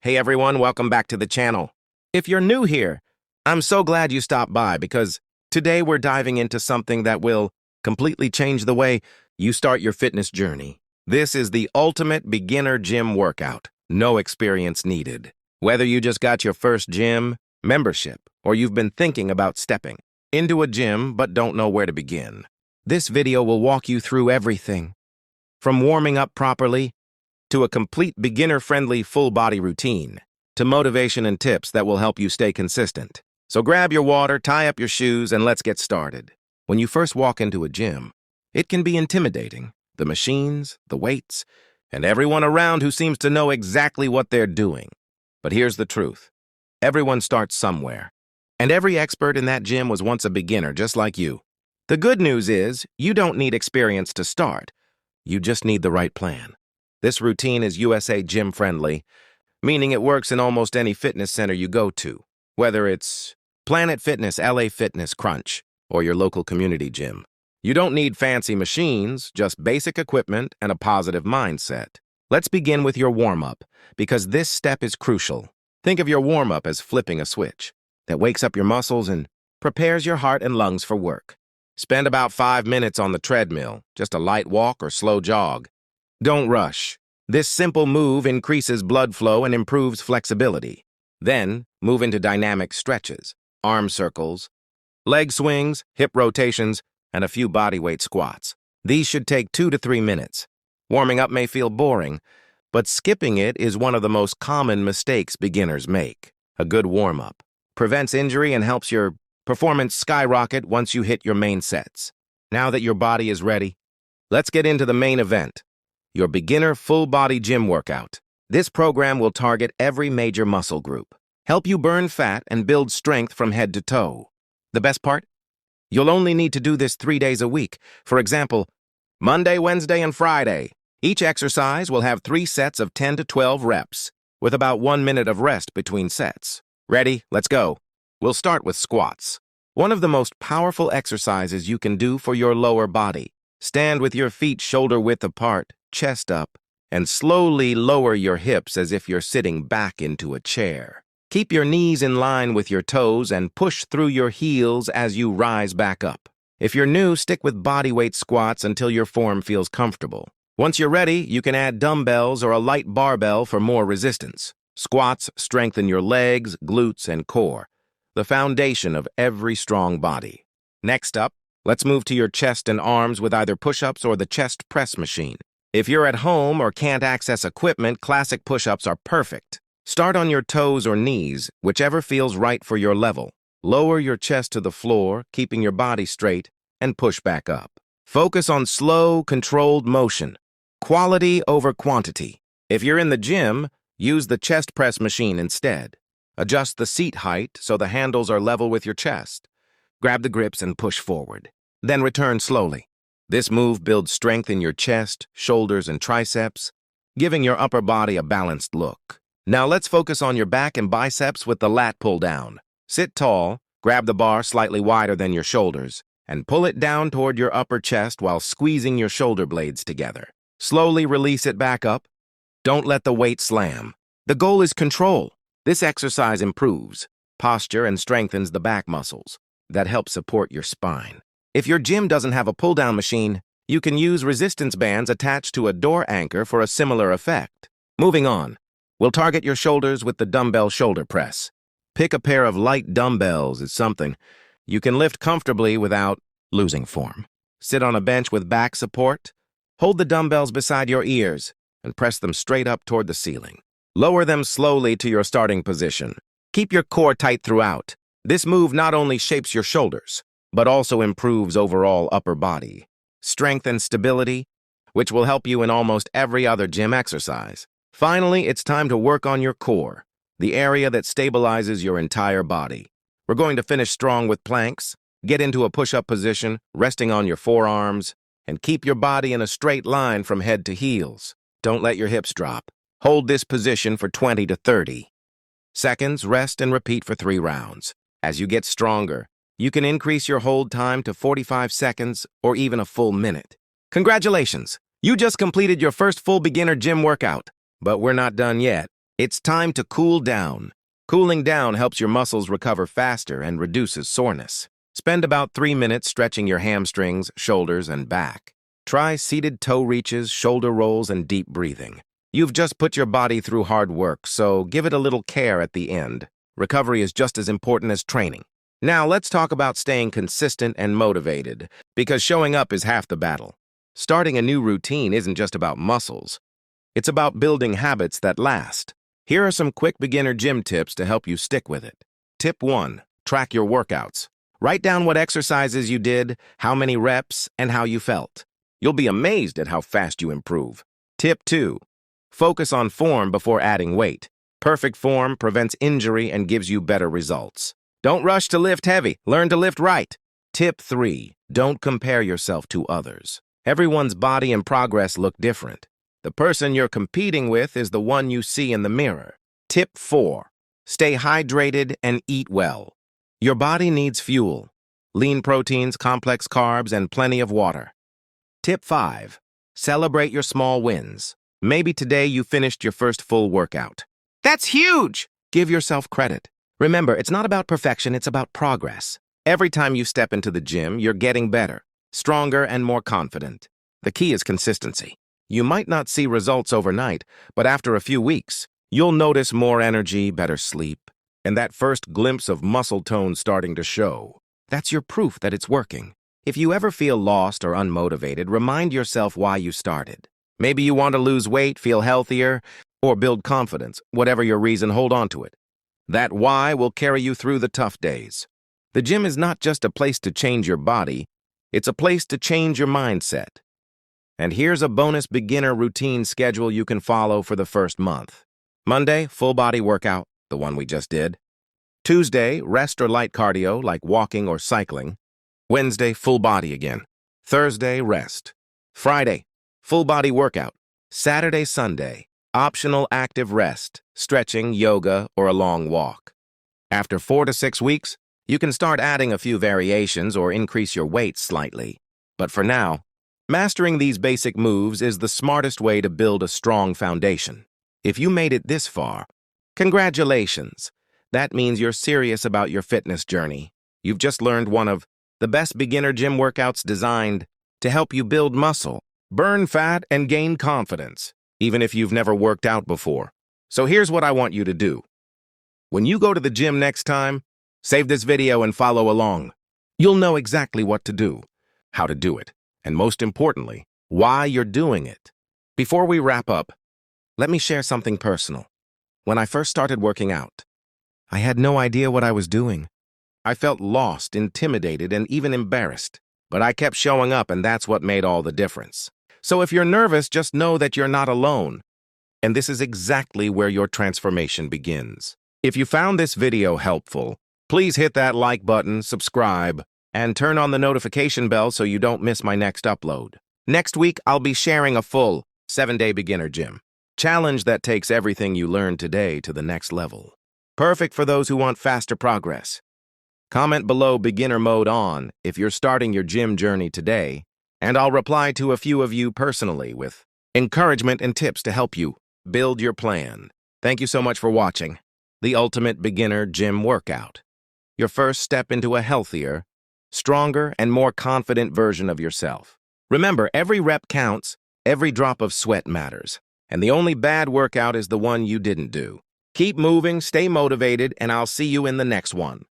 Hey everyone, welcome back to the channel. If you're new here, I'm so glad you stopped by because today we're diving into something that will completely change the way you start your fitness journey. This is the ultimate beginner gym workout, no experience needed. Whether you just got your first gym membership or you've been thinking about stepping into a gym but don't know where to begin, this video will walk you through everything from warming up properly to a complete beginner-friendly full-body routine, to motivation and tips that will help you stay consistent. So grab your water, tie up your shoes, and let's get started. When you first walk into a gym, it can be intimidating. The machines, the weights, and everyone around who seems to know exactly what they're doing. But here's the truth. Everyone starts somewhere, and every expert in that gym was once a beginner just like you. The good news is, you don't need experience to start. You just need the right plan. This routine is USA Gym friendly, meaning it works in almost any fitness center you go to, whether it's Planet Fitness, LA Fitness, Crunch, or your local community gym. You don't need fancy machines, just basic equipment and a positive mindset. Let's begin with your warm-up, because this step is crucial. Think of your warm-up as flipping a switch that wakes up your muscles and prepares your heart and lungs for work. Spend about 5 minutes on the treadmill, just a light walk or slow jog. Don't rush. This simple move increases blood flow and improves flexibility. Then, move into dynamic stretches, arm circles, leg swings, hip rotations, and a few bodyweight squats. These should take 2 to 3 minutes. Warming up may feel boring, but skipping it is one of the most common mistakes beginners make. A good warm-up prevents injury and helps your performance skyrocket once you hit your main sets. Now that your body is ready, let's get into the main event. Your beginner full-body gym workout. This program will target every major muscle group, help you burn fat and build strength from head to toe. The best part? You'll only need to do this 3 days a week. For example, Monday, Wednesday, and Friday. Each exercise will have 3 sets of 10 to 12 reps, with about 1 minute of rest between sets. Ready? Let's go. We'll start with squats. One of the most powerful exercises you can do for your lower body. Stand with your feet shoulder-width apart, chest up, and slowly lower your hips as if you're sitting back into a chair. Keep your knees in line with your toes and push through your heels as you rise back up. If you're new, stick with bodyweight squats until your form feels comfortable. Once you're ready, you can add dumbbells or a light barbell for more resistance. Squats strengthen your legs, glutes, and core, the foundation of every strong body. Next up, let's move to your chest and arms with either push-ups or the chest press machine. If you're at home or can't access equipment, classic push-ups are perfect. Start on your toes or knees, whichever feels right for your level. Lower your chest to the floor, keeping your body straight, and push back up. Focus on slow, controlled motion. Quality over quantity. If you're in the gym, use the chest press machine instead. Adjust the seat height so the handles are level with your chest. Grab the grips and push forward. Then return slowly. This move builds strength in your chest, shoulders, and triceps, giving your upper body a balanced look. Now let's focus on your back and biceps with the lat pull down. Sit tall, grab the bar slightly wider than your shoulders, and pull it down toward your upper chest while squeezing your shoulder blades together. Slowly release it back up. Don't let the weight slam. The goal is control. This exercise improves posture and strengthens the back muscles that help support your spine. If your gym doesn't have a pull-down machine, you can use resistance bands attached to a door anchor for a similar effect. Moving on, we'll target your shoulders with the dumbbell shoulder press. Pick a pair of light dumbbells as something you can lift comfortably without losing form. Sit on a bench with back support. Hold the dumbbells beside your ears and press them straight up toward the ceiling. Lower them slowly to your starting position. Keep your core tight throughout. This move not only shapes your shoulders, but also improves overall upper body strength and stability, which will help you in almost every other gym exercise. Finally, it's time to work on your core, the area that stabilizes your entire body. We're going to finish strong with planks. Get into a push-up position, resting on your forearms, and keep your body in a straight line from head to heels. Don't let your hips drop. Hold this position for 20 to 30 seconds, rest, and repeat for 3 rounds. As you get stronger, you can increase your hold time to 45 seconds or even a full minute. Congratulations! You just completed your first full beginner gym workout. But we're not done yet. It's time to cool down. Cooling down helps your muscles recover faster and reduces soreness. Spend about 3 minutes stretching your hamstrings, shoulders, and back. Try seated toe reaches, shoulder rolls, and deep breathing. You've just put your body through hard work, so give it a little care at the end. Recovery is just as important as training. Now let's talk about staying consistent and motivated, because showing up is half the battle. Starting a new routine isn't just about muscles. It's about building habits that last. Here are some quick beginner gym tips to help you stick with it. Tip 1. Track your workouts. Write down what exercises you did, how many reps, and how you felt. You'll be amazed at how fast you improve. Tip 2. Focus on form before adding weight. Perfect form prevents injury and gives you better results. Don't rush to lift heavy. Learn to lift right. Tip 3. Don't compare yourself to others. Everyone's body and progress look different. The person you're competing with is the one you see in the mirror. Tip 4. Stay hydrated and eat well. Your body needs fuel, lean proteins, complex carbs, and plenty of water. Tip 5. Celebrate your small wins. Maybe today you finished your first full workout. That's huge! Give yourself credit. Remember, it's not about perfection, it's about progress. Every time you step into the gym, you're getting better, stronger, and more confident. The key is consistency. You might not see results overnight, but after a few weeks, you'll notice more energy, better sleep, and that first glimpse of muscle tone starting to show. That's your proof that it's working. If you ever feel lost or unmotivated, remind yourself why you started. Maybe you want to lose weight, feel healthier, or build confidence. Whatever your reason, hold on to it. That why will carry you through the tough days. The gym is not just a place to change your body, it's a place to change your mindset. And here's a bonus beginner routine schedule you can follow for the first month. Monday, full body workout, the one we just did. Tuesday, rest or light cardio like walking or cycling. Wednesday, full body again. Thursday, rest. Friday, full body workout. Saturday, Sunday, optional active rest, stretching, yoga, or a long walk. After 4 to 6 weeks, you can start adding a few variations or increase your weight slightly. But for now, mastering these basic moves is the smartest way to build a strong foundation. If you made it this far, congratulations. That means you're serious about your fitness journey. You've just learned one of the best beginner gym workouts designed to help you build muscle, burn fat, and gain confidence, even if you've never worked out before. So here's what I want you to do. When you go to the gym next time, save this video and follow along. You'll know exactly what to do, how to do it, and most importantly, why you're doing it. Before we wrap up, let me share something personal. When I first started working out, I had no idea what I was doing. I felt lost, intimidated, and even embarrassed. But I kept showing up, and that's what made all the difference. So if you're nervous, just know that you're not alone. And this is exactly where your transformation begins. If you found this video helpful, please hit that like button, subscribe, and turn on the notification bell so you don't miss my next upload. Next week, I'll be sharing a full 7-day beginner gym challenge that takes everything you learned today to the next level. Perfect for those who want faster progress. Comment below beginner mode on if you're starting your gym journey today, and I'll reply to a few of you personally with encouragement and tips to help you build your plan. Thank you so much for watching the Ultimate Beginner Gym Workout, your first step into a healthier, stronger, and more confident version of yourself. Remember, every rep counts, every drop of sweat matters, and the only bad workout is the one you didn't do. Keep moving, stay motivated, and I'll see you in the next one.